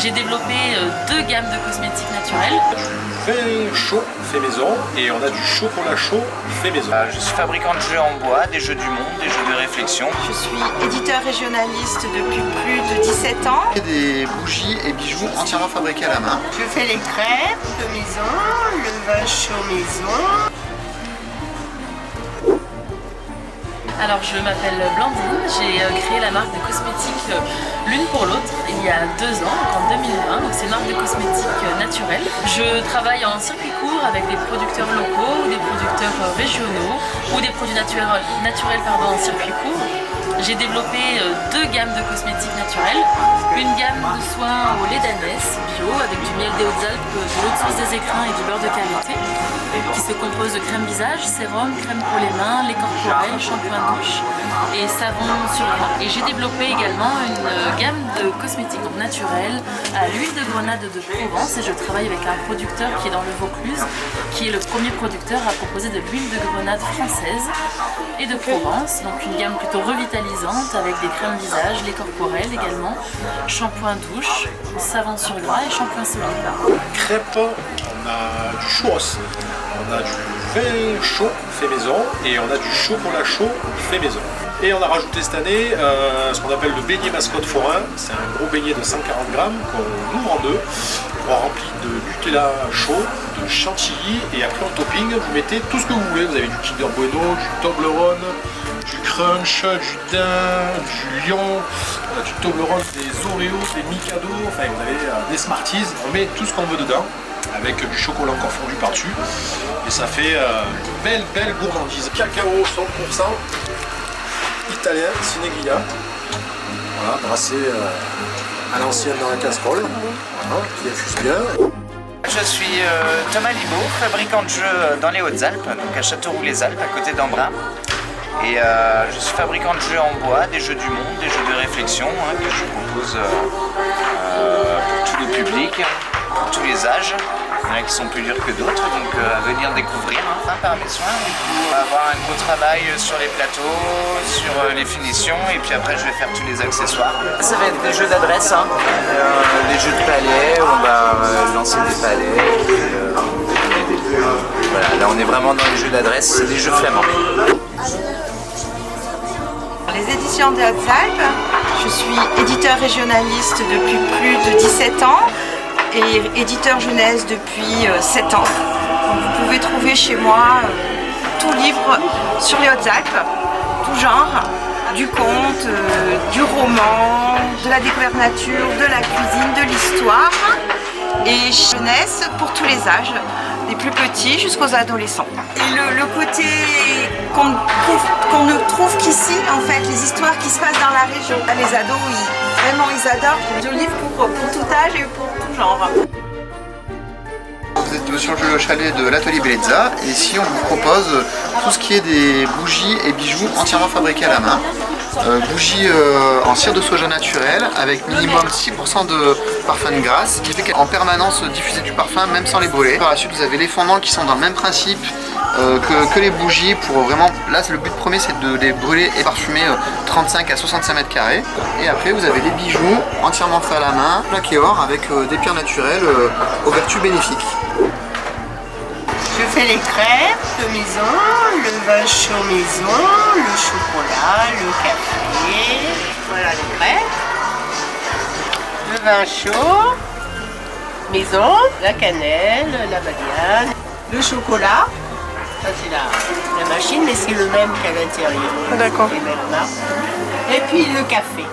J'ai développé deux gammes de cosmétiques naturels. Du vin chaud fait maison et on a du chocolat chaud fait maison. Je suis fabricant de jeux en bois, des jeux du monde, des jeux de réflexion. Je suis éditeur régionaliste depuis plus de 17 ans. Des bougies et bijoux entièrement fabriqués à la main. Je fais les crêpes de maison, le vin chaud maison. Alors je m'appelle Blandine, j'ai créé la marque de cosmétiques l'une pour l'autre il y a 2 ans, donc en 2020, donc c'est une marque de cosmétiques naturelle. Je travaille en circuit court avec des producteurs locaux, des producteurs régionaux ou des produits naturels en circuit court. J'ai développé deux gammes de cosmétiques naturels, une gamme de soins au lait d'ânesse bio avec du miel des Hautes-Alpes, de l'eau de source des écrins et du beurre de karité, qui se compose de crème visage, sérum, crème pour les mains, lait corporel, shampoing douche et savon sur gras. Et j'ai développé également une gamme de cosmétiques naturels à l'huile de grenade de Provence, et je travaille avec un producteur qui est dans le Vaucluse, qui est le premier producteur à proposer de l'huile de grenade française et de Provence, donc une gamme plutôt revitalisante avec des crèmes visage, lait corporel également, shampoing douche, savon sur gras et shampoing solide. Crêpes, on a du churros, on a du vin chaud fait maison et on a du chocolat chaud fait maison. Et on a rajouté cette année ce qu'on appelle le beignet mascotte forain. C'est un gros beignet de 140 grammes qu'on ouvre en deux, rempli de Nutella chaud, de chantilly, et après en topping vous mettez tout ce que vous voulez. Vous avez du Kinder Bueno, du Toblerone, du Crunch, du Daim, du Lion, du Toblerone, des Oreos, des Mikado, enfin vous avez des Smarties. On met tout ce qu'on veut dedans, avec du chocolat encore fondu par-dessus, et ça fait une belle gourmandise. Cacao 100%, italien, Sineglia, voilà, brassé à l'ancienne dans la casserole, voilà, qui infuse bien. Je suis Thomas Libaud, fabricant de jeux dans les Hautes-Alpes, donc à Châteauroux-les-Alpes, à côté d'Embrun. Et je suis fabricant de jeux en bois, des jeux du monde, des jeux de réflexion, que je propose pour tout le public, pour tous les âges. Il y en a qui sont plus durs que d'autres, donc à venir découvrir par mes soins. Du coup, on va avoir un gros travail sur les plateaux, sur les finitions, et puis après je vais faire tous les accessoires. Ça va être des jeux d'adresse, des jeux de palais, on va lancer des palais. Voilà, là on est vraiment dans les jeux d'adresse, c'est des jeux flamands. Les éditions des Hautes-Alpes, je suis éditeur régionaliste depuis plus de 17 ans et éditeur jeunesse depuis 7 ans. Donc vous pouvez trouver chez moi tout livre sur les Hautes-Alpes, tout genre, du conte, du roman, de la découverte nature, de la cuisine, de l'histoire, et jeunesse pour tous les âges, des plus petits jusqu'aux adolescents. Et le côté qu'on ne trouve qu'ici, en fait, les histoires qui se passent dans la région. Les ados, ils adorent. Je livre pour tout âge et pour tout genre. Vous êtes sur le chalet de l'atelier Bellezza, et ici on vous propose tout ce qui est des bougies et bijoux entièrement fabriqués à la main. Bougies en cire de soja naturelle avec minimum 6% de parfum de grasse, qui fait qu'en permanence diffuser du parfum même sans les brûler. Par la suite vous avez les fondants qui sont dans le même principe que les bougies, pour vraiment, là le but premier c'est de les brûler et parfumer 35 à 65 mètres carrés. Et après vous avez les bijoux entièrement faits à la main, plaqués or, avec des pierres naturelles aux vertus bénéfiques. Je fais les crêpes de maison, le vin chaud maison, le chocolat, le café. Voilà les crêpes. Le vin chaud maison, la cannelle, la badiane, le chocolat. Ça c'est la machine, mais c'est le même qu'à l'intérieur. D'accord. Les mêmes marques. Et puis le café.